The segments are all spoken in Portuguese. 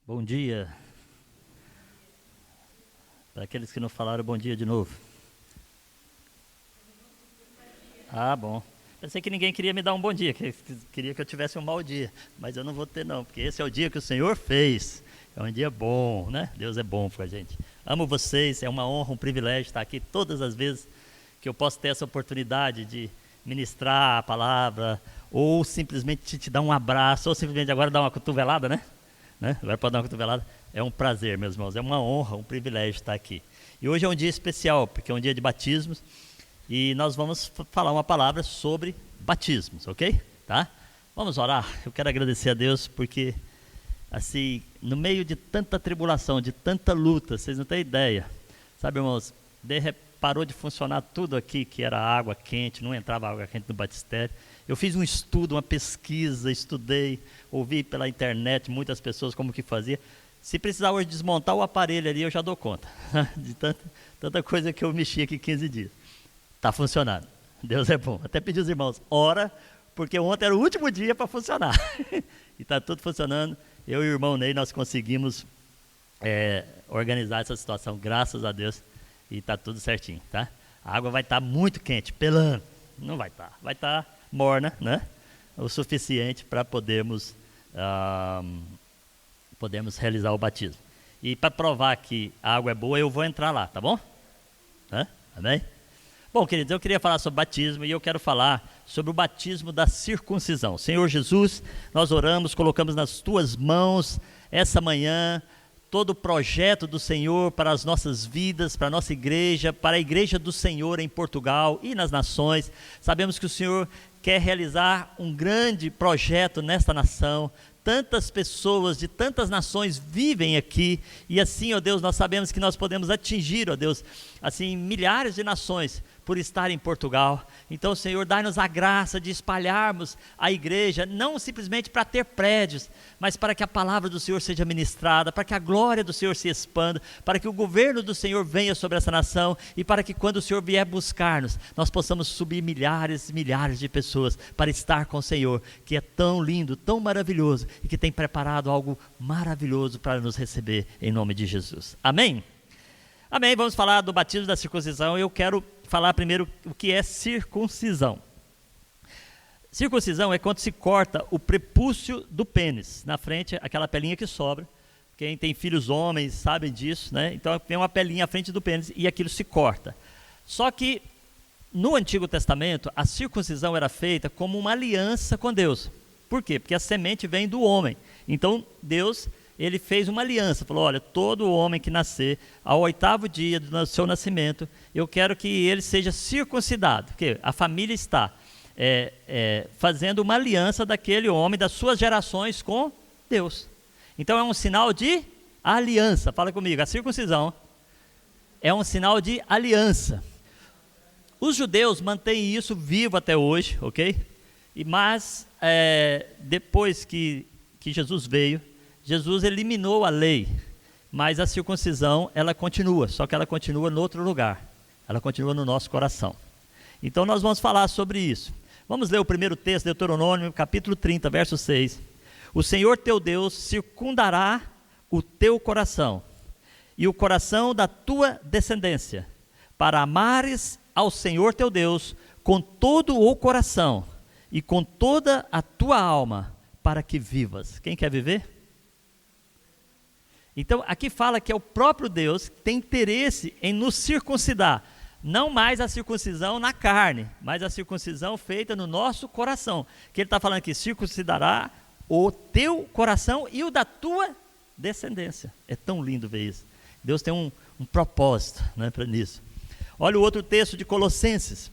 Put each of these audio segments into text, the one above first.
Bom dia. Para aqueles que não falaram, bom dia de novo. Ah, bom. Pensei que ninguém queria me dar um bom dia, que queria que eu tivesse um mau dia. Mas eu não vou ter não, porque esse é o dia que o Senhor fez. É um dia bom, né? Deus é bom pra gente. Amo vocês, é uma honra, um privilégio estar aqui todas as vezes que eu posso ter essa oportunidade de ministrar a palavra, ou simplesmente te dar um abraço, ou simplesmente agora dar uma cotovelada, né? Agora pode dar uma cotovelada. É um prazer, meus irmãos, é uma honra, um privilégio estar aqui. E hoje é um dia especial, porque é um dia de batismos, e nós vamos falar uma palavra sobre batismos, ok? Tá? Vamos orar. Eu quero agradecer a Deus, porque assim, no meio de tanta tribulação, de tanta luta, vocês não têm ideia, sabe, irmãos, parou de funcionar tudo aqui, que era água quente, não entrava água quente no batistério. Eu fiz um estudo, uma pesquisa, estudei, ouvi pela internet muitas pessoas como que fazia. Se precisar hoje desmontar o aparelho ali, eu já dou conta, de tanta coisa que eu mexi aqui 15 dias. Está funcionando, Deus é bom. Até pedi aos irmãos, ora, porque ontem era o último dia para funcionar. E está tudo funcionando. Eu e o irmão Ney, nós conseguimos organizar essa situação, graças a Deus. E está tudo certinho, tá? A água vai estar muito quente, pelando. Não vai estar, vai estar morna, né? O suficiente para podermos realizar o batismo. E para provar que a água é boa, eu vou entrar lá, tá bom? Amém? Bom, queridos, eu queria falar sobre batismo e eu quero falar sobre o batismo da circuncisão. Senhor Jesus, nós oramos, colocamos nas tuas mãos essa manhã todo o projeto do Senhor para as nossas vidas, para a nossa igreja, para a igreja do Senhor em Portugal e nas nações. Sabemos que o Senhor quer realizar um grande projeto nesta nação. Tantas pessoas de tantas nações vivem aqui, e assim, ó Deus, nós sabemos que nós podemos atingir, ó Deus, assim, milhares de nações por estar em Portugal. Então, Senhor, dá-nos a graça de espalharmos a igreja, não simplesmente para ter prédios, mas para que a palavra do Senhor seja ministrada, para que a glória do Senhor se expanda, para que o governo do Senhor venha sobre essa nação, e para que quando o Senhor vier buscar-nos, nós possamos subir milhares e milhares de pessoas para estar com o Senhor, que é tão lindo, tão maravilhoso, e que tem preparado algo maravilhoso para nos receber, em nome de Jesus. Amém? Amém, vamos falar do batismo da circuncisão. Eu quero falar primeiro o que é circuncisão. Circuncisão é quando se corta o prepúcio do pênis, na frente, aquela pelinha que sobra. Quem tem filhos homens sabe disso, né? Então tem uma pelinha à frente do pênis e aquilo se corta. Só que no Antigo Testamento, a circuncisão era feita como uma aliança com Deus. Por quê? Porque a semente vem do homem. Então Deus, ele fez uma aliança, falou, olha, todo homem que nascer ao 8º dia do seu nascimento, eu quero que ele seja circuncidado, porque a família está fazendo uma aliança daquele homem, das suas gerações com Deus. Então é um sinal de aliança, fala comigo, a circuncisão é um sinal de aliança. Os judeus mantêm isso vivo até hoje, ok? Mas depois que Jesus veio, Jesus eliminou a lei, mas a circuncisão, ela continua, só que ela continua em outro lugar, ela continua no nosso coração. Então nós vamos falar sobre isso. Vamos ler o primeiro texto, Deuteronômio, capítulo 30, verso 6. O Senhor teu Deus circundará o teu coração e o coração da tua descendência, para amares ao Senhor teu Deus com todo o coração e com toda a tua alma, para que vivas. Quem quer viver? Então, aqui fala que é o próprio Deus que tem interesse em nos circuncidar. Não mais a circuncisão na carne, mas a circuncisão feita no nosso coração. Que ele está falando aqui, circuncidará o teu coração e o da tua descendência. É tão lindo ver isso. Deus tem um propósito, né, para nisso. Olha o outro texto de Colossenses,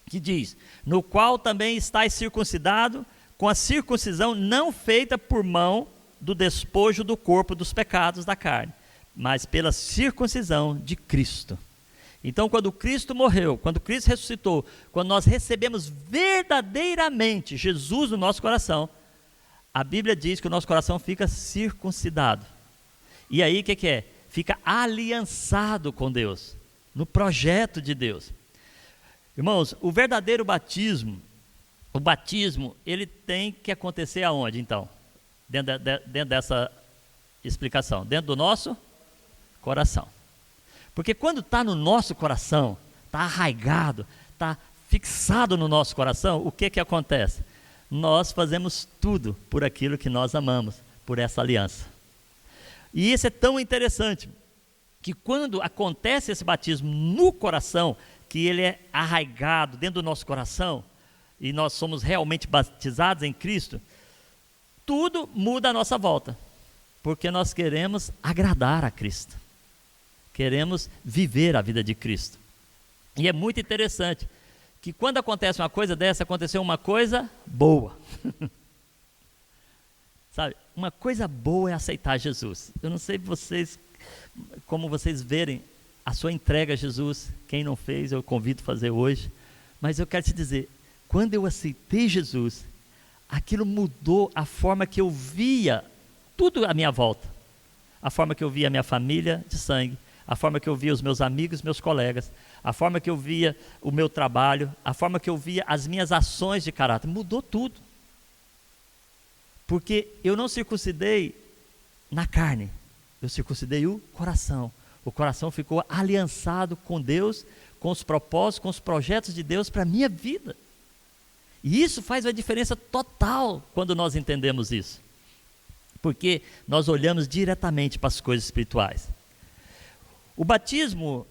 que diz, no qual também estáis circuncidado, com a circuncisão não feita por mão do despojo do corpo dos pecados da carne, mas pela circuncisão de Cristo. Então, quando Cristo morreu, quando Cristo ressuscitou, quando nós recebemos verdadeiramente Jesus no nosso coração, a Bíblia diz que o nosso coração fica circuncidado. E aí, o que é? Fica aliançado com Deus, no projeto de Deus. Irmãos, o verdadeiro batismo, ele tem que acontecer aonde, então? Dentro dessa explicação, dentro do nosso coração. Porque quando está no nosso coração, está arraigado, está fixado no nosso coração, o que acontece? Nós fazemos tudo por aquilo que nós amamos, por essa aliança. E isso é tão interessante, que quando acontece esse batismo no coração, que ele é arraigado dentro do nosso coração, e nós somos realmente batizados em Cristo, tudo muda à nossa volta, porque nós queremos agradar a Cristo, queremos viver a vida de Cristo. E é muito interessante, que quando acontece uma coisa dessa, aconteceu uma coisa boa. Sabe, uma coisa boa é aceitar Jesus. Eu não sei vocês, como vocês verem a sua entrega a Jesus. Quem não fez, eu convido a fazer hoje. Mas eu quero te dizer, quando eu aceitei Jesus, aquilo mudou a forma que eu via tudo à minha volta. A forma que eu via a minha família de sangue, a forma que eu via os meus amigos, meus colegas, a forma que eu via o meu trabalho, a forma que eu via as minhas ações de caráter, mudou tudo. Porque eu não circuncidei na carne, eu circuncidei o coração. O coração ficou aliançado com Deus, com os propósitos, com os projetos de Deus para a minha vida. E isso faz uma diferença total quando nós entendemos isso. Porque nós olhamos diretamente para as coisas espirituais. O batismo,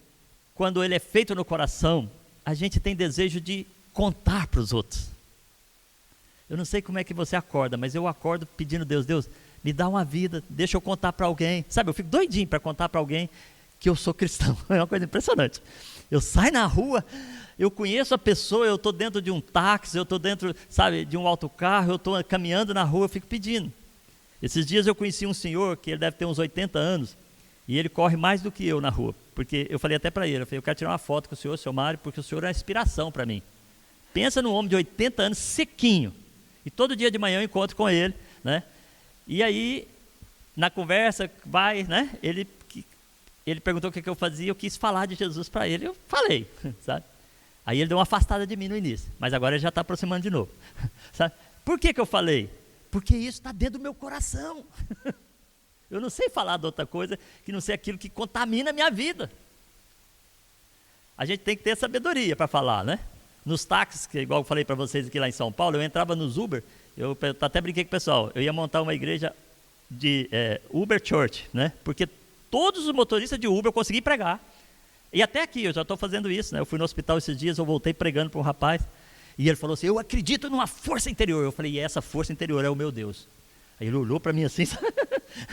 quando ele é feito no coração, a gente tem desejo de contar para os outros. Eu não sei como é que você acorda, mas eu acordo pedindo a Deus, Deus, me dá uma vida, deixa eu contar para alguém. Sabe, eu fico doidinho para contar para alguém que eu sou cristão. É uma coisa impressionante. Eu saio na rua, eu conheço a pessoa, eu estou dentro de um táxi, eu estou dentro, sabe, de um autocarro, eu estou caminhando na rua, eu fico pedindo. Esses dias eu conheci um senhor, que ele deve ter uns 80 anos, e ele corre mais do que eu na rua, porque eu falei até para ele, eu quero tirar uma foto com o senhor, seu Mário, porque o senhor é uma inspiração para mim. Pensa num homem de 80 anos, sequinho, e todo dia de manhã eu encontro com ele, né? E aí, na conversa, né? Ele perguntou o que eu fazia, eu quis falar de Jesus para ele, eu falei, sabe? Aí ele deu uma afastada de mim no início, mas agora ele já está aproximando de novo, sabe? Por que eu falei? Porque isso está dentro do meu coração. Eu não sei falar de outra coisa que não seja aquilo que contamina a minha vida. A gente tem que ter sabedoria para falar, né? Nos táxis, que igual eu falei para vocês aqui lá em São Paulo, eu entrava nos Uber, eu até brinquei com o pessoal, eu ia montar uma igreja de Uber Church, né? Porque todos os motoristas de Uber eu consegui pregar. E até aqui, eu já estou fazendo isso, né? Eu fui no hospital esses dias, eu voltei pregando para um rapaz, e ele falou assim, eu acredito numa força interior. Eu falei, e essa força interior é o meu Deus. Aí ele olhou para mim assim,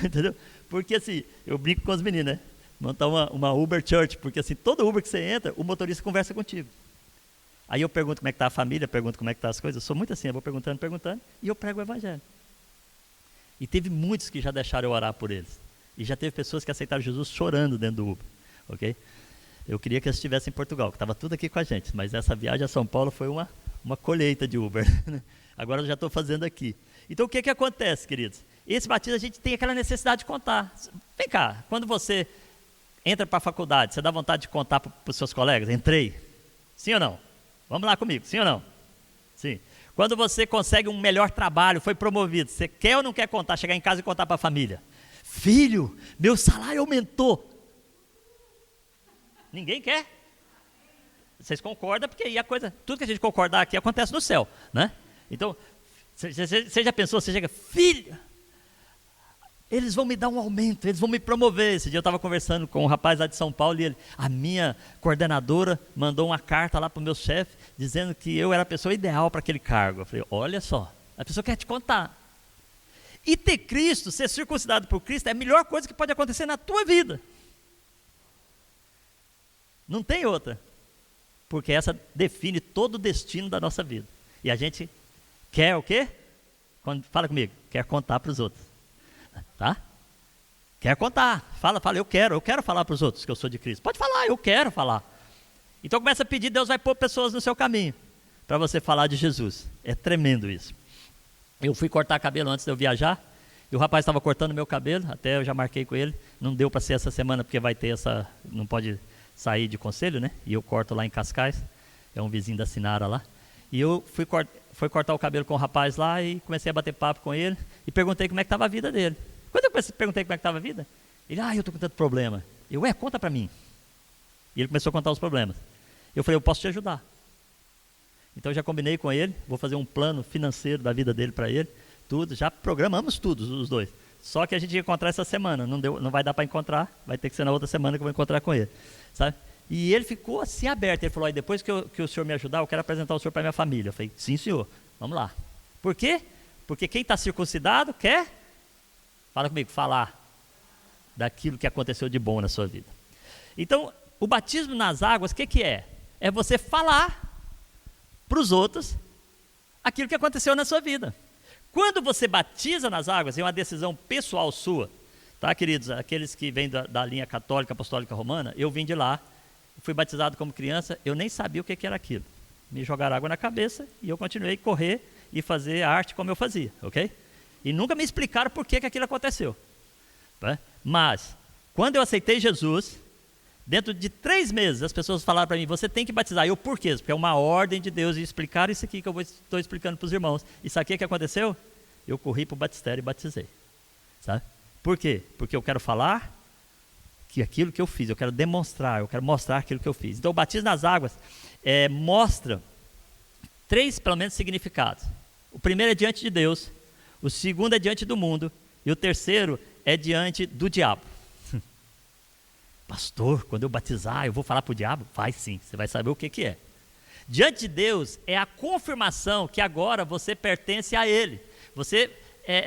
entendeu? Porque assim, eu brinco com os meninos, né? Montar uma Uber Church, porque assim, todo Uber que você entra, o motorista conversa contigo. Aí eu pergunto como é que está a família, pergunto como é que estão as coisas, eu sou muito assim, eu vou perguntando, e eu prego o evangelho. E teve muitos que já deixaram eu orar por eles. E já teve pessoas que aceitaram Jesus chorando dentro do Uber, ok? Eu queria que eles estivessem em Portugal, que estava tudo aqui com a gente, mas essa viagem a São Paulo foi uma colheita de Uber. Agora eu já estou fazendo aqui. Então o que acontece, queridos? Esse batismo a gente tem aquela necessidade de contar. Vem cá, quando você entra para a faculdade, você dá vontade de contar para os seus colegas? Entrei. Sim ou não? Vamos lá comigo, sim ou não? Sim. Quando você consegue um melhor trabalho, foi promovido, você quer ou não quer contar? Chegar em casa e contar para a família. Filho, meu salário aumentou. Ninguém quer. Vocês concordam, porque aí a coisa, tudo que a gente concordar aqui acontece no céu, né? Então, você já pensou, você chega, filho, eles vão me dar um aumento, eles vão me promover. Esse dia eu estava conversando com um rapaz lá de São Paulo e a minha coordenadora mandou uma carta lá para o meu chefe, dizendo que eu era a pessoa ideal para aquele cargo. Eu falei, olha só, a pessoa quer te contar. E ter Cristo, ser circuncidado por Cristo, é a melhor coisa que pode acontecer na tua vida. Não tem outra. Porque essa define todo o destino da nossa vida. E a gente quer o quê? Fala comigo, quer contar para os outros. Tá? Quer contar. Fala, eu quero falar para os outros que eu sou de Cristo. Pode falar, eu quero falar. Então começa a pedir, Deus vai pôr pessoas no seu caminho para você falar de Jesus. É tremendo isso. Eu fui cortar cabelo antes de eu viajar, e o rapaz estava cortando meu cabelo, até eu já marquei com ele, não deu para ser essa semana porque vai ter não pode sair de conselho, né? E eu corto lá em Cascais, é um vizinho da Sinara lá. E eu fui cortar o cabelo com o rapaz lá e comecei a bater papo com ele e perguntei como é que estava a vida dele. Quando eu perguntei como é que estava a vida, ele, eu estou com tanto problema. Eu, conta para mim. E ele começou a contar os problemas. Eu falei, eu posso te ajudar. Então eu já combinei com ele, vou fazer um plano financeiro da vida dele para ele, tudo, já programamos tudo, os dois. Só que a gente ia encontrar essa semana, não vai dar para encontrar, vai ter que ser na outra semana que eu vou encontrar com ele, sabe? E ele ficou assim aberto, ele falou, depois que o senhor me ajudar, eu quero apresentar o senhor para minha família. Eu falei, sim senhor, vamos lá. Por quê? Porque quem está circuncidado quer, fala comigo, falar daquilo que aconteceu de bom na sua vida. Então, o batismo nas águas, o que é? É você falar para os outros aquilo que aconteceu na sua vida. Quando você batiza nas águas, é uma decisão pessoal sua, tá, queridos? Aqueles que vêm da linha católica, apostólica romana, eu vim de lá, fui batizado como criança, eu nem sabia o que era aquilo. Me jogaram água na cabeça e eu continuei a correr e fazer a arte como eu fazia, ok? E nunca me explicaram por que aquilo aconteceu. Tá? Mas, quando eu aceitei Jesus, dentro de 3 meses, as pessoas falaram para mim, você tem que batizar. Eu, por quê? Porque é uma ordem de Deus, e explicaram isso aqui que eu estou explicando para os irmãos. E sabe o que aconteceu? Eu corri para o batistério e batizei. Sabe? Por quê? Porque eu quero falar que aquilo que eu fiz, eu quero demonstrar, eu quero mostrar aquilo que eu fiz. Então, o batismo nas águas mostra 3, pelo menos, significados. O primeiro é diante de Deus, o segundo é diante do mundo, e o terceiro é diante do diabo. Pastor, quando eu batizar, eu vou falar para o diabo? Vai sim, você vai saber o que é. Diante de Deus é a confirmação que agora você pertence a Ele. Você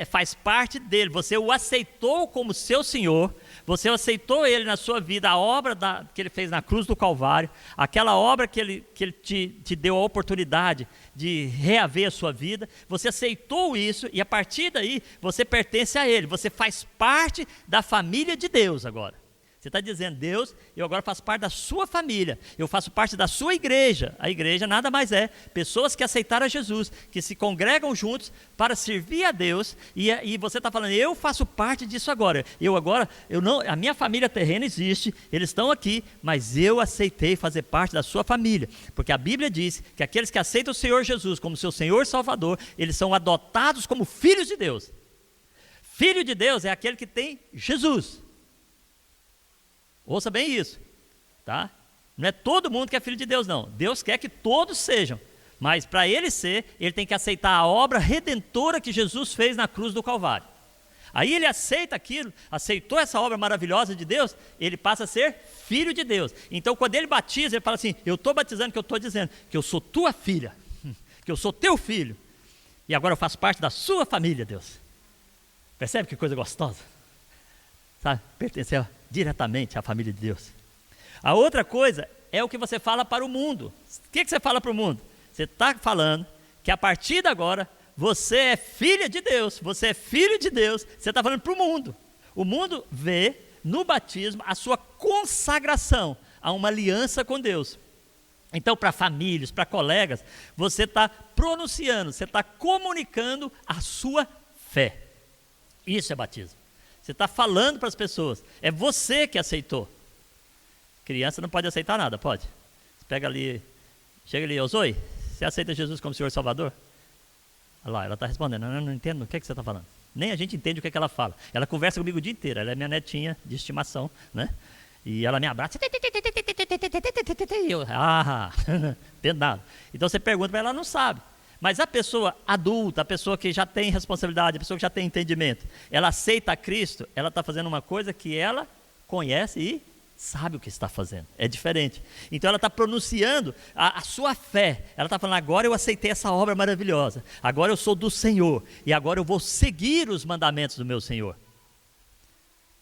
faz parte dele, você o aceitou como seu Senhor, você aceitou Ele na sua vida, a obra que Ele fez na cruz do Calvário, aquela obra que Ele te deu a oportunidade de reaver a sua vida, você aceitou isso e a partir daí você pertence a Ele, você faz parte da família de Deus agora. Você está dizendo, Deus, eu agora faço parte da sua família, eu faço parte da sua igreja. A igreja nada mais é pessoas que aceitaram a Jesus, que se congregam juntos para servir a Deus, e você está falando, eu faço parte disso agora. A minha família terrena existe, eles estão aqui, mas eu aceitei fazer parte da sua família, porque a Bíblia diz que aqueles que aceitam o Senhor Jesus como seu Senhor e Salvador, eles são adotados como filhos de Deus. Filho de Deus é aquele que tem Jesus. Ouça bem isso, tá? Não é todo mundo que é filho de Deus, não. Deus quer que todos sejam, mas para ele ser, ele tem que aceitar a obra redentora que Jesus fez na cruz do Calvário. Aí ele aceita aquilo, aceitou essa obra maravilhosa de Deus, ele passa a ser filho de Deus. Então quando ele batiza, ele fala assim, eu estou batizando que eu estou dizendo que eu sou tua filha, que eu sou teu filho, e agora eu faço parte da sua família, Deus. Percebe que coisa gostosa? Sabe? Pertencer diretamente à família de Deus. A outra coisa é o que você fala para o mundo. O que você fala para o mundo? Você está falando que a partir de agora você é filha de Deus, você é filho de Deus, você está falando para o mundo. O mundo vê no batismo a sua consagração a uma aliança com Deus. Então, para famílias, para colegas, você está pronunciando, você está comunicando a sua fé. Isso é batismo. Você está falando para as pessoas, é você que aceitou. Criança não pode aceitar nada, pode? Você pega ali, chega ali, Zoe, você aceita Jesus como Senhor e Salvador? Olha lá, ela está respondendo, não entendo o que você está falando. Nem a gente entende o que ela fala. Ela conversa comigo o dia inteiro, ela é minha netinha de estimação, né? E ela me abraça, e eu, não entendo nada. Então você pergunta para ela, ela não sabe. Mas a pessoa adulta, a pessoa que já tem responsabilidade, a pessoa que já tem entendimento, ela aceita a Cristo, ela está fazendo uma coisa que ela conhece e sabe o que está fazendo. É diferente. Então ela está pronunciando a sua fé. Ela está falando, agora eu aceitei essa obra maravilhosa. Agora eu sou do Senhor. E agora eu vou seguir os mandamentos do meu Senhor.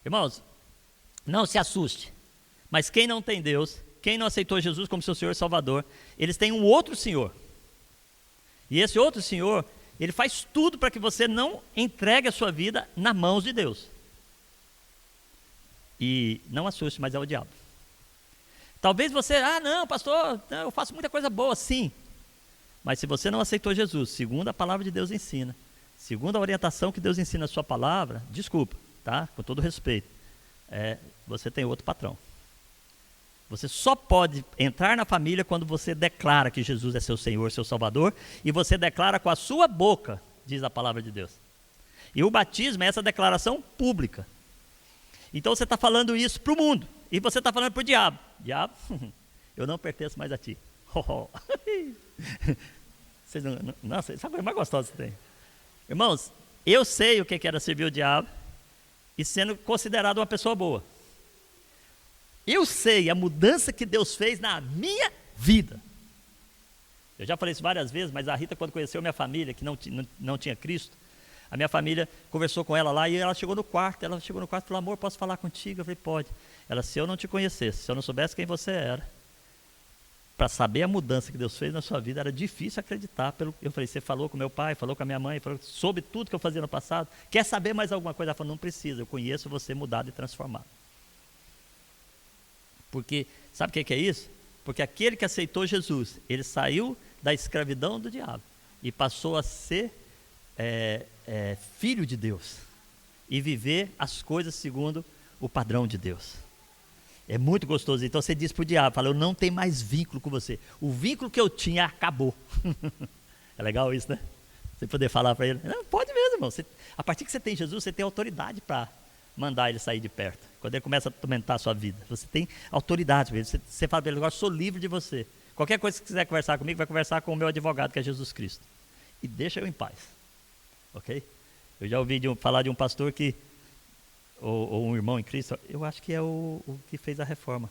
Irmãos, não se assuste. Mas quem não tem Deus, quem não aceitou Jesus como seu Senhor e Salvador, eles têm um outro Senhor. E esse outro Senhor, ele faz tudo para que você não entregue a sua vida nas mãos de Deus. E não assuste, mas é o diabo. Talvez você, não, pastor, eu faço muita coisa boa, sim. Mas se você não aceitou Jesus, segundo a palavra de Deus ensina, segundo a orientação que Deus ensina na sua palavra, desculpa, tá? Com todo respeito, você tem outro patrão. Você só pode entrar na família quando você declara que Jesus é seu Senhor, seu Salvador, e você declara com a sua boca, diz a palavra de Deus. E o batismo é essa declaração pública. Então você está falando isso para o mundo. E você está falando para o diabo. Diabo, eu não pertenço mais a ti. Vocês não, nossa, essa é a coisa mais gostosa que tem. Irmãos, eu sei o que era servir o diabo e sendo considerado uma pessoa boa. Eu sei a mudança que Deus fez na minha vida. Eu já falei isso várias vezes, mas a Rita, quando conheceu minha família, que não tinha Cristo, a minha família conversou com ela lá e ela chegou no quarto. Ela chegou no quarto e falou: amor, posso falar contigo? Eu falei: pode. Ela: se eu não te conhecesse, se eu não soubesse quem você era, para saber a mudança que Deus fez na sua vida, era difícil acreditar. Eu falei: você falou com meu pai, falou com a minha mãe, soube tudo que eu fazia no passado, quer saber mais alguma coisa? Ela falou: não precisa, eu conheço você mudado e transformado. Porque, sabe o que é isso? Porque aquele que aceitou Jesus, ele saiu da escravidão do diabo e passou a ser filho de Deus e viver as coisas segundo o padrão de Deus. É muito gostoso. Então você diz para o diabo, fala: eu não tenho mais vínculo com você. O vínculo que eu tinha acabou. É legal isso, né? Você poder falar para ele: não, pode mesmo, irmão. A partir que você tem Jesus, você tem autoridade para mandar ele sair de perto. Quando ele começa a atormentar a sua vida, você tem autoridade para ele. Você fala para ele: agora sou livre de você. Qualquer coisa que quiser conversar comigo, vai conversar com o meu advogado, que é Jesus Cristo. E deixa eu em paz. Ok? Eu já ouvi falar de um pastor que, ou um irmão em Cristo, eu acho que é o que fez a reforma,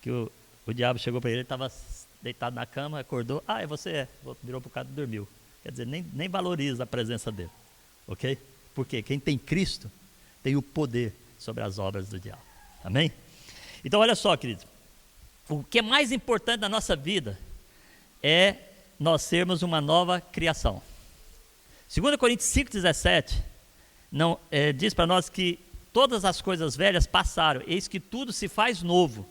que o diabo chegou para ele estava deitado na cama, acordou: é você, virou para o cara e dormiu. Quer dizer, nem valoriza a presença dele. Ok? Porque quem tem Cristo tem o poder sobre as obras do diabo. Amém? Então olha só, querido, o que é mais importante na nossa vida é nós sermos uma nova criação. 2 Coríntios 5,17 diz para nós que todas as coisas velhas passaram, eis que tudo se faz novo.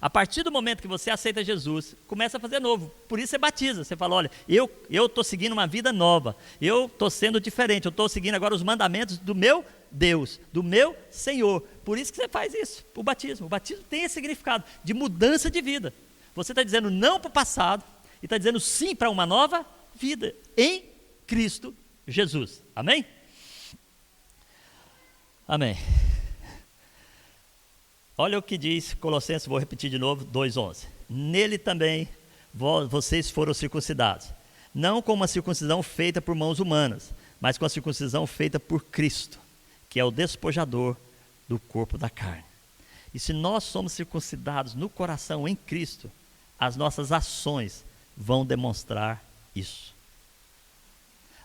A partir do momento que você aceita Jesus, começa a fazer novo. Por isso você batiza, você fala: olha, eu estou seguindo uma vida nova, eu estou sendo diferente, eu estou seguindo agora os mandamentos do meu Deus, do meu Senhor. Por isso que você faz isso, o batismo. O batismo tem esse significado de mudança de vida. Você está dizendo não para o passado e está dizendo sim para uma nova vida em Cristo Jesus. Amém? Amém. Olha o que diz Colossenses, vou repetir de novo, 2,11. Nele também vocês foram circuncidados, não com uma circuncisão feita por mãos humanas, mas com a circuncisão feita por Cristo, que é o despojador do corpo da carne. E se nós somos circuncidados no coração em Cristo, as nossas ações vão demonstrar isso.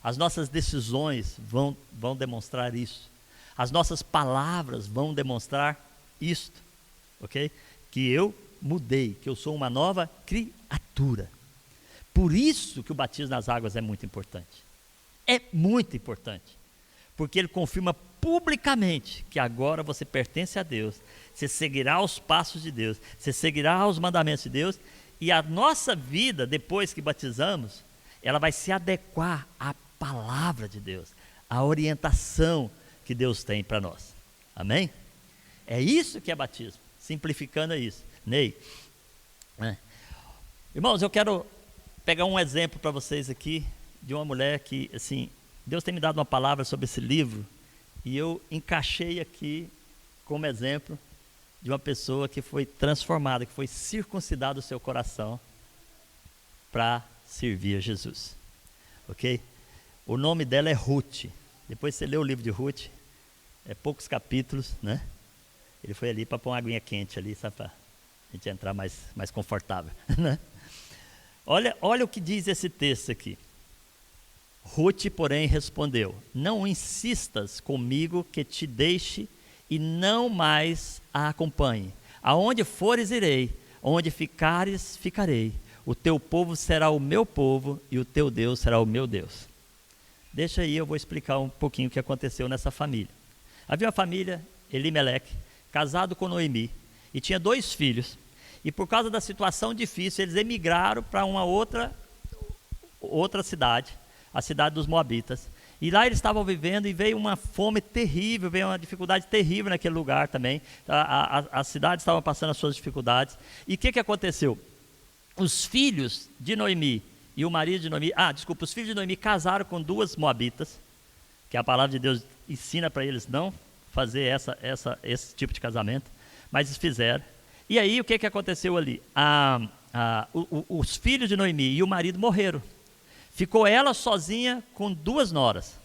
As nossas decisões vão demonstrar isso. As nossas palavras vão demonstrar isto, ok? Que eu mudei, que eu sou uma nova criatura. Por isso que o batismo nas águas é muito importante. É muito importante. Porque ele confirma publicamente que agora você pertence a Deus. Você seguirá os passos de Deus. Você seguirá os mandamentos de Deus. E a nossa vida, depois que batizamos, ela vai se adequar à palavra de Deus, à orientação que Deus tem para nós. Amém? É isso que é batismo, simplificando isso. Ney, irmãos, eu quero pegar um exemplo para vocês aqui, de uma mulher que, assim, Deus tem me dado uma palavra sobre esse livro, e eu encaixei aqui como exemplo de uma pessoa que foi transformada, que foi circuncidado o seu coração para servir a Jesus. Ok? O nome dela é Ruth. Depois você lê o livro de Ruth, é poucos capítulos, né? Ele foi ali para pôr uma aguinha quente ali, sabe, para a gente entrar mais confortável, né? Olha o que diz esse texto aqui. Ruth, porém, respondeu: não insistas comigo que te deixe e não mais a acompanhe. Aonde fores, irei, onde ficares, ficarei. O teu povo será o meu povo e o teu Deus será o meu Deus. Deixa aí, eu vou explicar um pouquinho o que aconteceu nessa família. Havia uma família, Elimeleque, casado com Noemi, e tinha 2 filhos. E por causa da situação difícil, eles emigraram para uma outra cidade, a cidade dos Moabitas. E lá eles estavam vivendo e veio uma fome terrível, veio uma dificuldade terrível naquele lugar também. A cidade estava passando as suas dificuldades. E o que aconteceu? Os filhos de Noemi e o marido de Noemi, os filhos de Noemi casaram com 2 Moabitas, que a palavra de Deus ensina para eles não fazer esse tipo de casamento, mas eles fizeram. E aí o que aconteceu ali? Os filhos de Noemi e o marido morreram. Ficou ela sozinha com 2 noras.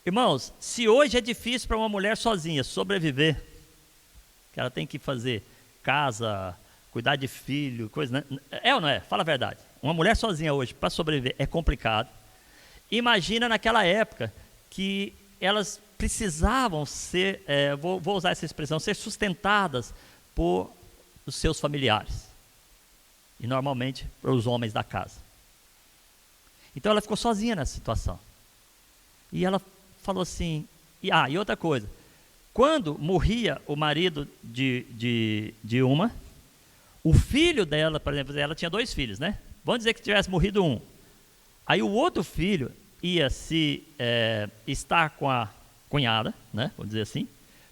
Irmãos, se hoje é difícil para uma mulher sozinha sobreviver, que ela tem que fazer casa, cuidar de filho, coisa, né? É ou não é? Fala a verdade. Uma mulher sozinha hoje, para sobreviver, é complicado. Imagina naquela época que elas precisavam ser, vou usar essa expressão, ser sustentadas por os seus familiares. E normalmente por os homens da casa. Então ela ficou sozinha nessa situação. E ela falou assim, e outra coisa, quando morria o marido de uma, o filho dela, por exemplo, ela tinha 2 filhos, né? Vamos dizer que tivesse morrido um. Aí o outro filho ia estar com a cunhada, né? Vamos dizer assim,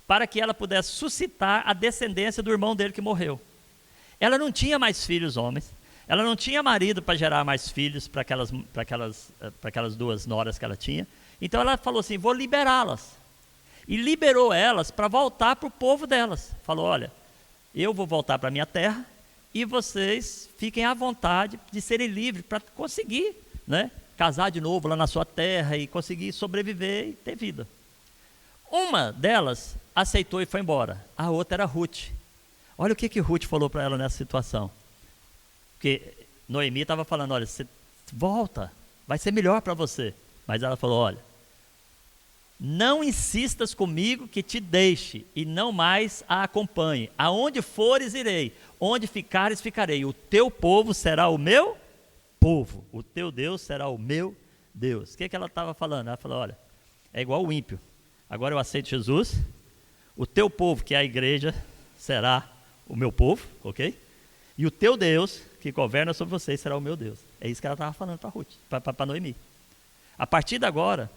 para que ela pudesse suscitar a descendência do irmão dele que morreu. Ela não tinha mais filhos homens, ela não tinha marido para gerar mais filhos para aquelas 2 noras que ela tinha. Então ela falou assim, vou liberá-las. E liberou elas para voltar para o povo delas. Falou, olha, eu vou voltar para a minha terra e vocês fiquem à vontade de serem livres para conseguir, né, casar de novo lá na sua terra e conseguir sobreviver e ter vida. Uma delas aceitou e foi embora. A outra era Ruth. Olha o que Ruth falou para ela nessa situação. Porque Noemi estava falando, olha, você volta, vai ser melhor para você. Mas ela falou, olha, não insistas comigo que te deixe e não mais a acompanhe. Aonde fores, irei. Onde ficares, ficarei. O teu povo será o meu povo. O teu Deus será o meu Deus. O que ela estava falando? Ela falou, olha, é igual o ímpio. Agora eu aceito Jesus. O teu povo, que é a igreja, será o meu povo, ok? E o teu Deus, que governa sobre vocês, será o meu Deus. É isso que ela estava falando para Ruth, para Noemi. A partir de agora,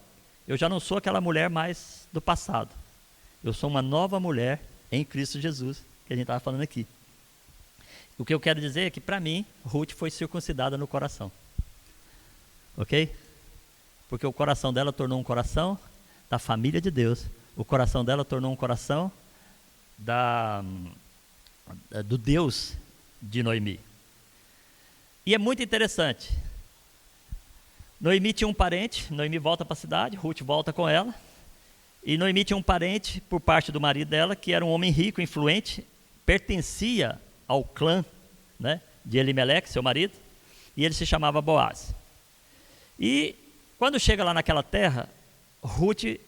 eu já não sou aquela mulher mais do passado. Eu sou uma nova mulher em Cristo Jesus, que a gente estava falando aqui. O que eu quero dizer é que, para mim, Ruth foi circuncidada no coração. Ok? Porque o coração dela tornou um coração da família de Deus. O coração dela tornou um coração do Deus de Noemi. E é muito interessante. Noemi tinha um parente, Noemi volta para a cidade, Ruth volta com ela. E Noemi tinha um parente por parte do marido dela, que era um homem rico, influente, pertencia ao clã, né, de Elimeleque, seu marido, e ele se chamava Boaz. E quando chega lá naquela terra, Ruth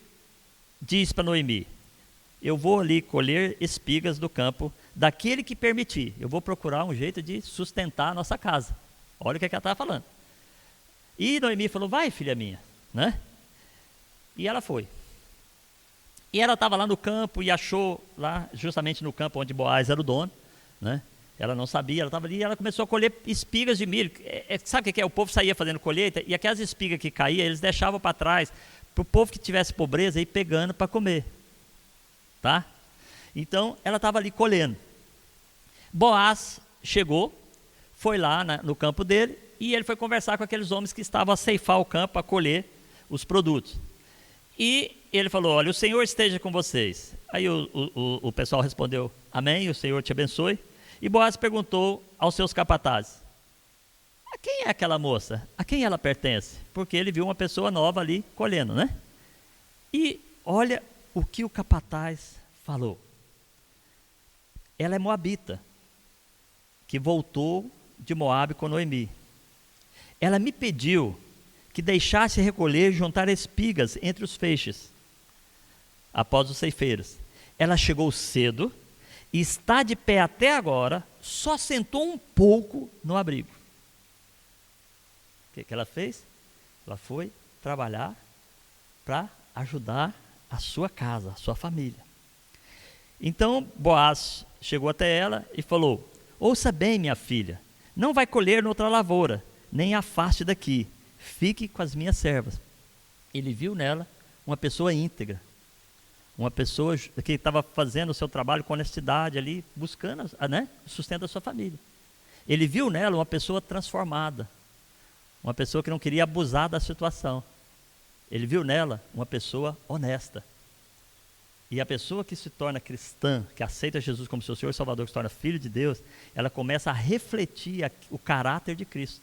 diz para Noemi, eu vou ali colher espigas do campo daquele que permitir. Eu vou procurar um jeito de sustentar a nossa casa. Olha o que ela estava falando. E Noemi falou, vai filha minha, né? E ela foi. E ela estava lá no campo e achou lá, justamente no campo onde Boaz era o dono, né? Ela não sabia, ela estava ali e ela começou a colher espigas de milho. Sabe o que é? O povo saía fazendo colheita e aquelas espigas que caíam, eles deixavam para trás, para o povo que tivesse pobreza ir pegando para comer. Tá? Então, ela estava ali colhendo. Boaz chegou, foi lá no campo dele, e ele foi conversar com aqueles homens que estavam a ceifar o campo, a colher os produtos. E ele falou, olha, o Senhor esteja com vocês. Aí o pessoal respondeu, amém, o Senhor te abençoe. E Boaz perguntou aos seus capatazes, a quem é aquela moça? A quem ela pertence? Porque ele viu uma pessoa nova ali colhendo, né? E olha o que o capataz falou. Ela é moabita, que voltou de Moabe com Noemi. Ela me pediu que deixasse recolher e juntar espigas entre os feixes, após os ceifeiros. Ela chegou cedo e está de pé até agora, só sentou um pouco no abrigo. O que ela fez? Ela foi trabalhar para ajudar a sua casa, a sua família. Então Boaz chegou até ela e falou, ouça bem minha filha, não vai colher noutra lavoura, nem afaste daqui, fique com as minhas servas. Ele viu nela uma pessoa íntegra, uma pessoa que estava fazendo o seu trabalho com honestidade ali, buscando, né, o sustento da sua família. Ele viu nela uma pessoa transformada, uma pessoa que não queria abusar da situação. Ele viu nela uma pessoa honesta. E a pessoa que se torna cristã, que aceita Jesus como seu Senhor e Salvador, que se torna filho de Deus, ela começa a refletir o caráter de Cristo.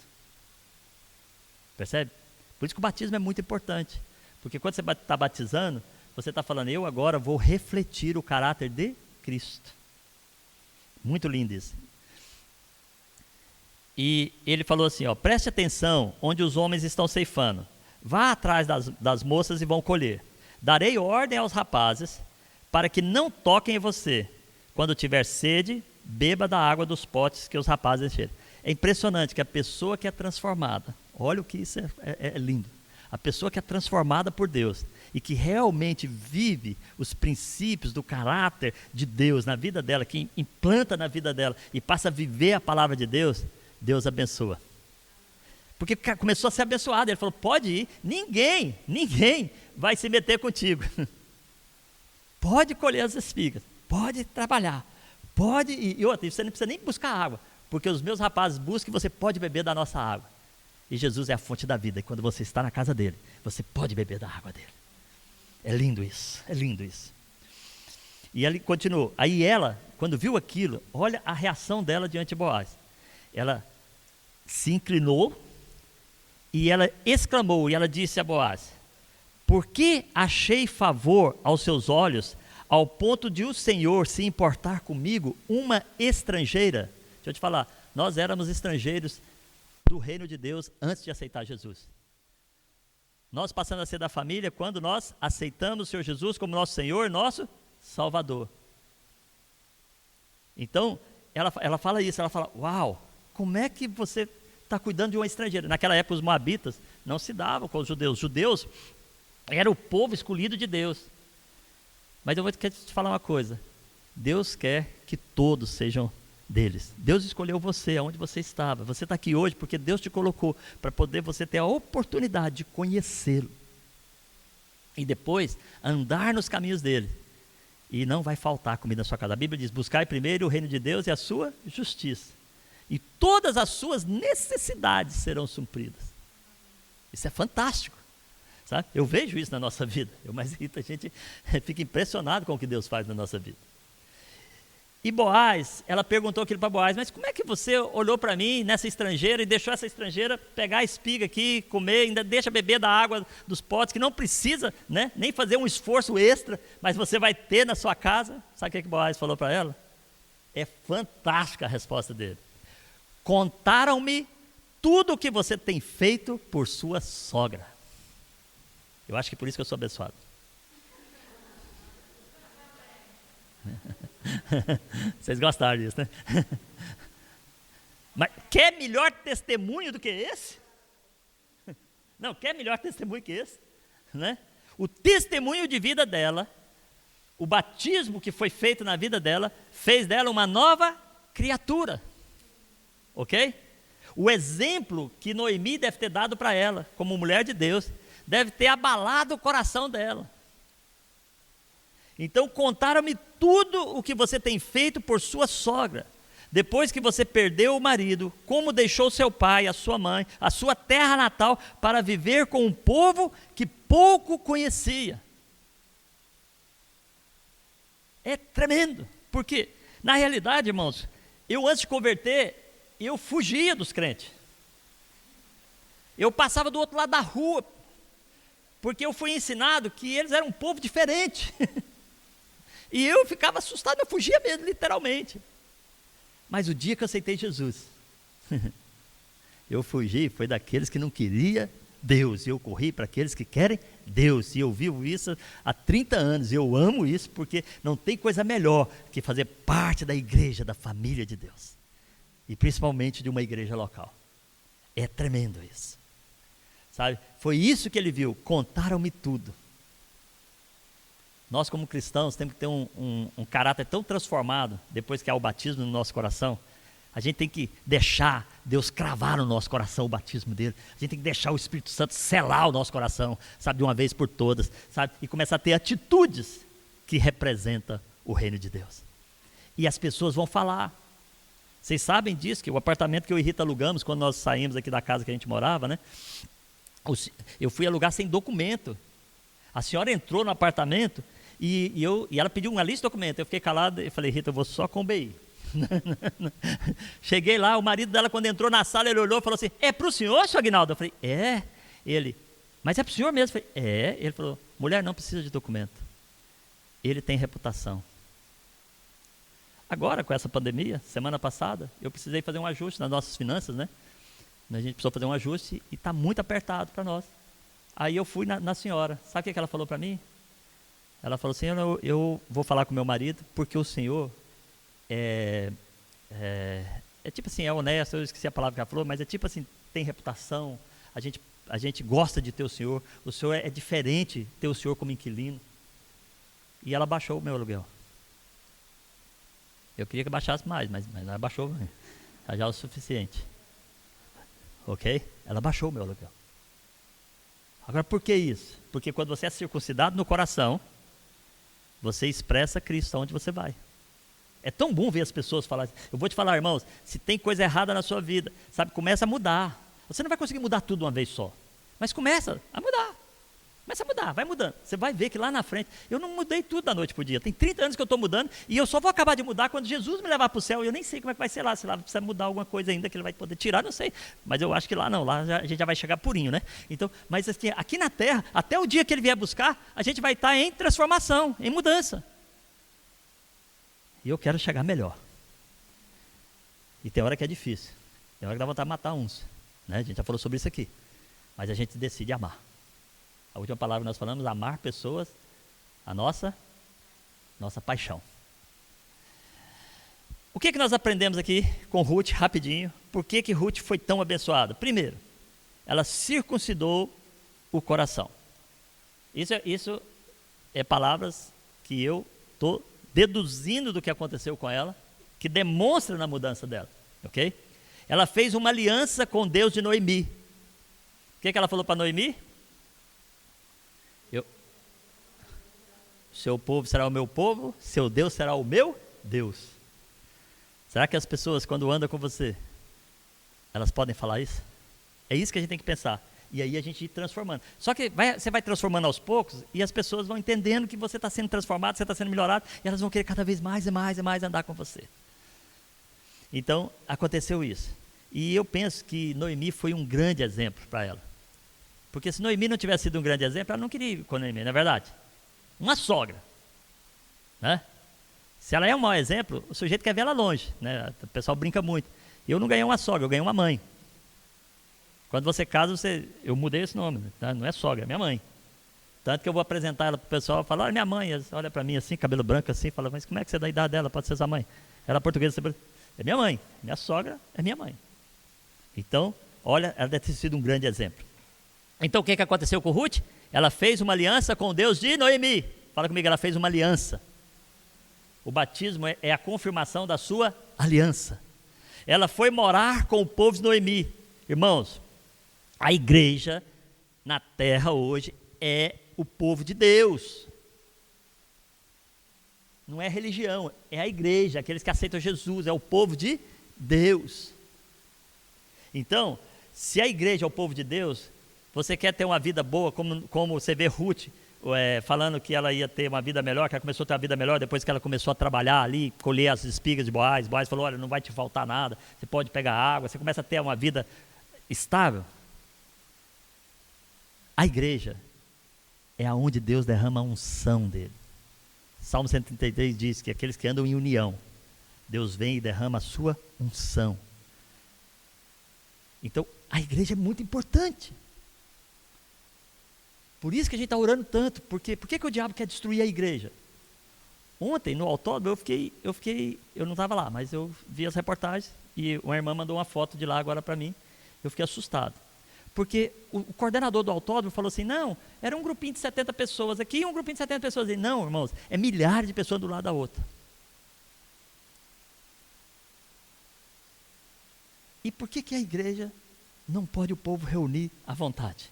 Percebe? Por isso que o batismo é muito importante. Porque quando você está batizando, você está falando, eu agora vou refletir o caráter de Cristo. Muito lindo isso. E ele falou assim, ó, preste atenção onde os homens estão ceifando. Vá atrás das moças e vão colher. Darei ordem aos rapazes para que não toquem em você. Quando tiver sede, beba da água dos potes que os rapazes encheram. É impressionante que a pessoa que é transformada, olha o que isso é lindo. A pessoa que é transformada por Deus e que realmente vive os princípios do caráter de Deus na vida dela, que implanta na vida dela e passa a viver a palavra de Deus, Deus abençoa. Porque começou a ser abençoado. Ele falou, pode ir, ninguém vai se meter contigo. Pode colher as espigas, pode trabalhar, pode ir. E outra, você não precisa nem buscar água, porque os meus rapazes buscam e você pode beber da nossa água. E Jesus é a fonte da vida, e quando você está na casa dele, você pode beber da água dele. É lindo isso, é lindo isso. E ele continuou. Aí ela, quando viu aquilo, olha a reação dela diante de Boaz. Ela se inclinou e ela exclamou, e ela disse a Boaz, por que achei favor aos seus olhos, ao ponto de o Senhor se importar comigo, uma estrangeira? Deixa eu te falar, nós éramos estrangeiros do reino de Deus antes de aceitar Jesus. Nós passamos a ser da família quando nós aceitamos o Senhor Jesus como nosso Senhor, nosso Salvador. Então, ela fala isso, ela fala, uau, como é que você está cuidando de uma estrangeira? Naquela época os moabitas não se davam com os judeus. Os judeus era o povo escolhido de Deus. Mas eu vou te falar uma coisa. Deus quer que todos sejam deles. Deus escolheu você, aonde você estava. Você está aqui hoje porque Deus te colocou para poder você ter a oportunidade de conhecê-lo. E depois andar nos caminhos dele. E não vai faltar comida na sua casa. A Bíblia diz, buscai primeiro o reino de Deus e a sua justiça. E todas as suas necessidades serão supridas. Isso é fantástico. Sabe? Eu vejo isso na nossa vida. Mas a gente fica impressionado com o que Deus faz na nossa vida. E Boaz, ela perguntou aquilo para Boaz, mas como é que você olhou para mim nessa estrangeira e deixou essa estrangeira pegar a espiga aqui, comer, ainda deixa beber da água dos potes, que não precisa, né, nem fazer um esforço extra, mas você vai ter na sua casa? Sabe o que Boaz falou para ela? É fantástica a resposta dele. Contaram-me tudo o que você tem feito por sua sogra. Eu acho que por isso que eu sou abençoado. Vocês gostaram disso, né? Mas quer melhor testemunho do que esse? Não, quer melhor testemunho que esse? Né? O testemunho de vida dela, o batismo que foi feito na vida dela, fez dela uma nova criatura. Ok? O exemplo que Noemi deve ter dado para ela, como mulher de Deus, deve ter abalado o coração dela. Então contaram-me tudo o que você tem feito por sua sogra, depois que você perdeu o marido, como deixou seu pai, a sua mãe, a sua terra natal, para viver com um povo que pouco conhecia. É tremendo, porque na realidade, irmãos, eu antes de converter, eu fugia dos crentes. Eu passava do outro lado da rua, porque eu fui ensinado que eles eram um povo diferente. E eu ficava assustado, eu fugia mesmo, literalmente. Mas o dia que eu aceitei Jesus, eu fugi, foi daqueles que não queriam Deus. E eu corri para aqueles que querem Deus. E eu vivo isso há 30 anos. E eu amo isso porque não tem coisa melhor que fazer parte da igreja, da família de Deus. E principalmente de uma igreja local. É tremendo isso. Sabe? Foi isso que ele viu. Contaram-me tudo. Nós como cristãos temos que ter um caráter tão transformado, depois que há o batismo no nosso coração. A gente tem que deixar Deus cravar no nosso coração o batismo dele. A gente tem que deixar o Espírito Santo selar o nosso coração, sabe, de uma vez por todas, sabe, e começar a ter atitudes que representam o reino de Deus. E as pessoas vão falar. Vocês sabem disso, que o apartamento que eu e Rita alugamos, quando nós saímos aqui da casa que a gente morava, né? Eu fui alugar sem documento. A senhora entrou no apartamento e ela pediu uma lista de documentos. Eu fiquei calado e falei, Rita, eu vou só com o BI. Cheguei lá, o marido dela, quando entrou na sala, ele olhou e falou assim, é para o senhor, senhor Aguinaldo? Eu falei, é. Ele, mas é para o senhor mesmo? Eu falei, é. Ele falou, mulher não precisa de documento. Ele tem reputação. Agora, com essa pandemia, semana passada, eu precisei fazer um ajuste nas nossas finanças, né? A gente precisou fazer um ajuste e está muito apertado para nós. Aí eu fui na senhora. Sabe o que ela falou para mim? Ela falou assim, eu vou falar com meu marido, porque o senhor é tipo assim, é honesto, eu esqueci a palavra que ela falou, mas é tipo assim, tem reputação, a gente gosta de ter o senhor é diferente ter o senhor como inquilino. E ela baixou o meu aluguel. Eu queria que baixasse mais, mas ela baixou, já é o suficiente. Ok? Ela baixou o meu aluguel. Agora, por que isso? Porque quando você é circuncidado no coração, você expressa Cristo aonde você vai. É tão bom ver as pessoas falarem. Eu vou te falar, irmãos, se tem coisa errada na sua vida, sabe, começa a mudar. Você não vai conseguir mudar tudo uma vez só, mas começa a mudar. Começa a mudar, vai mudando. Você vai ver que lá na frente, eu não mudei tudo da noite para o dia. Tem 30 anos que eu estou mudando e eu só vou acabar de mudar quando Jesus me levar para o céu. E eu nem sei como é que vai ser lá, se lá precisa mudar alguma coisa ainda que ele vai poder tirar, não sei. Mas eu acho que lá não, lá a gente já vai chegar purinho, né? Então, mas assim, aqui na terra, até o dia que ele vier buscar, a gente vai estar em transformação, em mudança. E eu quero chegar melhor. E tem hora que é difícil. Tem hora que dá vontade de matar uns. Né? A gente já falou sobre isso aqui. Mas a gente decide amar. A última palavra que nós falamos, amar pessoas, a nossa paixão. O que nós aprendemos aqui com Ruth, rapidinho? Por que Ruth foi tão abençoada? Primeiro, ela circuncidou o coração. Isso é palavras que eu estou deduzindo do que aconteceu com ela, que demonstra na mudança dela, ok? Ela fez uma aliança com Deus de Noemi. O que ela falou para Noemi? Seu povo será o meu povo, seu Deus será o meu Deus. Será que as pessoas, quando andam com você, elas podem falar isso? É isso que a gente tem que pensar. E aí a gente ir transformando. Só que você vai transformando aos poucos e as pessoas vão entendendo que você está sendo transformado, você está sendo melhorado, e elas vão querer cada vez mais e mais e mais andar com você. Então, aconteceu isso. E eu penso que Noemi foi um grande exemplo para ela. Porque se Noemi não tivesse sido um grande exemplo, ela não queria ir com Noemi, não é verdade? Uma sogra, né? Se ela é um mau exemplo, o sujeito quer ver ela longe, né? O pessoal brinca muito. Eu não ganhei uma sogra, eu ganhei uma mãe. Quando você casa, eu mudei esse nome, né? Não é sogra, é minha mãe. Tanto que eu vou apresentar ela para o pessoal, falar, olha minha mãe, olha para mim assim, cabelo branco assim, fala, mas como é que você é da idade dela, pode ser sua mãe? Ela é portuguesa, é minha mãe, minha sogra é minha mãe. Então, olha, ela deve ter sido um grande exemplo. Então, o que aconteceu com Ruth? Ela fez uma aliança com Deus de Noemi. Fala comigo, ela fez uma aliança. O batismo é a confirmação da sua aliança. Ela foi morar com o povo de Noemi. Irmãos, a igreja na terra hoje é o povo de Deus. Não é religião, é a igreja, aqueles que aceitam Jesus, é o povo de Deus. Então, se a igreja é o povo de Deus, você quer ter uma vida boa, como você vê Ruth falando que ela ia ter uma vida melhor, que ela começou a ter uma vida melhor depois que ela começou a trabalhar ali, colher as espigas de Boaz. Boaz falou, olha, não vai te faltar nada, você pode pegar água, você começa a ter uma vida estável. A igreja é aonde Deus derrama a unção dele. Salmo 133 diz que aqueles que andam em união, Deus vem e derrama a sua unção. Então, a igreja é muito importante. Por isso que a gente está orando tanto. Por que o diabo quer destruir a igreja? Ontem, no autódromo, eu não estava lá, mas eu vi as reportagens e uma irmã mandou uma foto de lá agora para mim. Eu fiquei assustado. Porque o coordenador do autódromo falou assim, não, era um grupinho de 70 pessoas aqui e um grupinho de 70 pessoas ali. Não, irmãos, é milhares de pessoas do lado da outra. E por que a igreja não pode o povo reunir à vontade?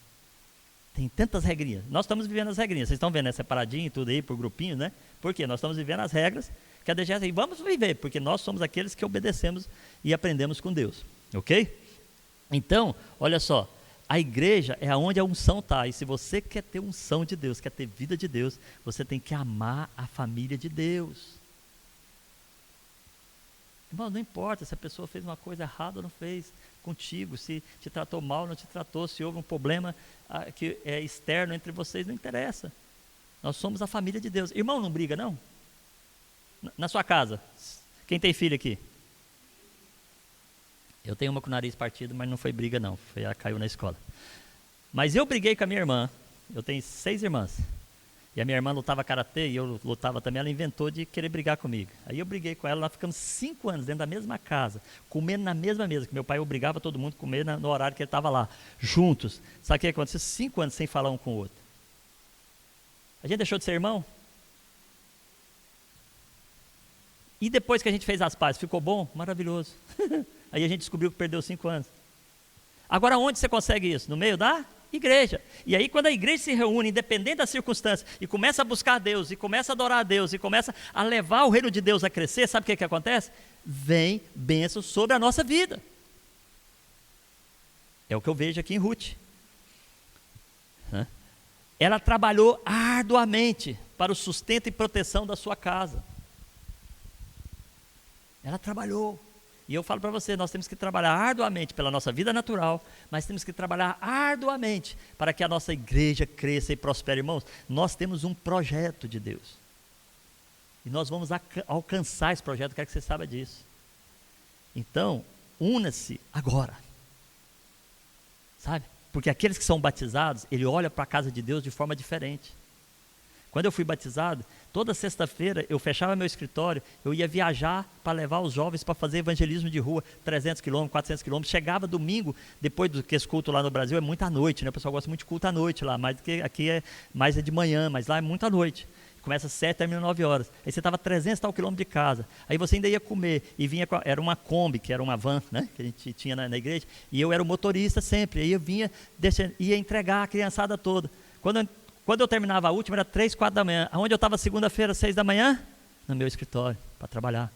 Tem tantas regrinhas. Nós estamos vivendo as regrinhas. Vocês estão vendo, separadinho e tudo aí, por grupinhos, né? Por quê? Nós estamos vivendo as regras que a DGS aí, vamos viver, porque nós somos aqueles que obedecemos e aprendemos com Deus. Ok? Então, olha só. a igreja é onde a unção está. E se você quer ter unção de Deus, quer ter vida de Deus, você tem que amar a família de Deus. Irmão, não importa se a pessoa fez uma coisa errada ou não fez contigo, se te tratou mal ou não te tratou, se houve um problema que é externo entre vocês, não interessa. Nós somos a família de Deus. Irmão, não briga, não? Na sua casa, quem tem filho aqui? Eu tenho uma com o nariz partido, mas não foi briga não, ela caiu na escola. Mas eu briguei com a minha irmã, eu tenho 6 irmãs. E a minha irmã lutava karatê e eu lutava também, ela inventou de querer brigar comigo. Aí eu briguei com ela, nós ficamos 5 anos dentro da mesma casa, comendo na mesma mesa, que meu pai obrigava todo mundo a comer no horário que ele estava lá, juntos. Sabe o que aconteceu? 5 anos sem falar um com o outro. A gente deixou de ser irmão? E depois que a gente fez as pazes, ficou bom? Maravilhoso. Aí a gente descobriu que perdeu 5 anos. Agora onde você consegue isso? No meio da igreja. E aí quando a igreja se reúne, independente das circunstâncias, e começa a buscar Deus, e começa a adorar a Deus, e começa a levar o reino de Deus a crescer, sabe o que acontece? Vem bênção sobre a nossa vida. É o que eu vejo aqui em Ruth. Ela trabalhou arduamente para o sustento e proteção da sua casa. Ela trabalhou. E eu falo para você, nós temos que trabalhar arduamente pela nossa vida natural, mas temos que trabalhar arduamente para que a nossa igreja cresça e prospere. Irmãos, nós temos um projeto de Deus. E nós vamos alcançar esse projeto, quero que você saiba disso. Então, una-se agora. Sabe? Porque aqueles que são batizados, ele olha para a casa de Deus de forma diferente. Quando eu fui batizado, toda sexta-feira eu fechava meu escritório, eu ia viajar para levar os jovens para fazer evangelismo de rua, 300 quilômetros, 400 quilômetros. Chegava domingo, depois do que esse culto lá no Brasil é muito à noite, né? O pessoal gosta muito de culto à noite lá, mais do que aqui é mais de manhã, mas lá é muito à noite. Começa às 7, termina 9 horas. Aí você estava 300 tal quilômetros de casa. Aí você ainda ia comer e vinha era uma Kombi, que era uma van, né? Que a gente tinha na igreja, e eu era o motorista sempre. Aí eu vinha, ia entregar a criançada toda. Quando eu terminava a última, era 3, 4 da manhã. Aonde eu estava segunda-feira, 6 da manhã? No meu escritório, para trabalhar.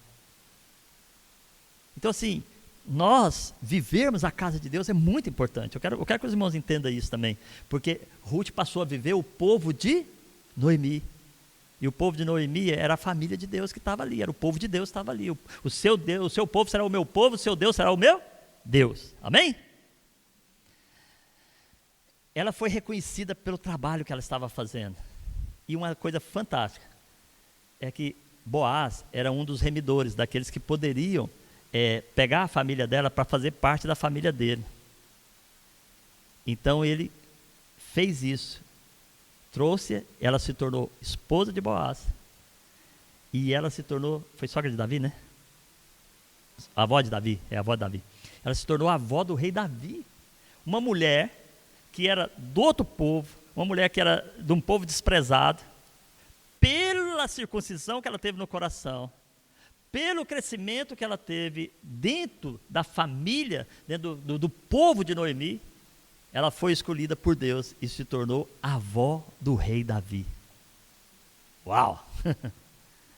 Então assim, nós vivermos a casa de Deus é muito importante. Eu quero que os irmãos entendam isso também. Porque Ruth passou a viver o povo de Noemi. E o povo de Noemi era a família de Deus que estava ali. Era o povo de Deus que estava ali. O seu povo será o meu povo, o seu Deus será o meu Deus. Amém? Ela foi reconhecida pelo trabalho que ela estava fazendo. E uma coisa fantástica é que Boaz era um dos remidores, daqueles que poderiam pegar a família dela para fazer parte da família dele. Então ele fez isso, trouxe, ela se tornou esposa de Boaz. E ela se tornou, foi sogra de Davi, né? A avó de Davi, a avó de Davi. Ela se tornou a avó do rei Davi. Uma mulher que era do outro povo, uma mulher que era de um povo desprezado, pela circuncisão que ela teve no coração, pelo crescimento que ela teve dentro da família, dentro do povo de Noemi, ela foi escolhida por Deus e se tornou a avó do rei Davi. Uau!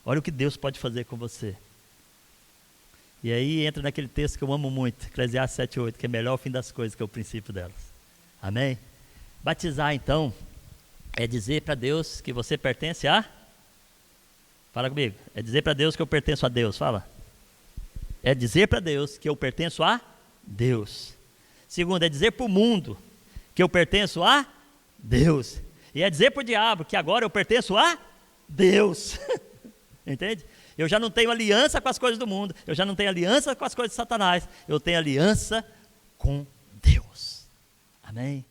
Olha o que Deus pode fazer com você. E aí entra naquele texto que eu amo muito, Eclesiastes 7:8, que é melhor o fim das coisas que é o princípio delas. Amém? Batizar, então, é dizer para Deus que você pertence a... Fala comigo. É dizer para Deus que eu pertenço a Deus. Fala. É dizer para Deus que eu pertenço a Deus. Segundo, é dizer para o mundo que eu pertenço a Deus. E é dizer para o diabo que agora eu pertenço a Deus. Entende? Eu já não tenho aliança com as coisas do mundo. Eu já não tenho aliança com as coisas de Satanás. Eu tenho aliança com Deus. Amém?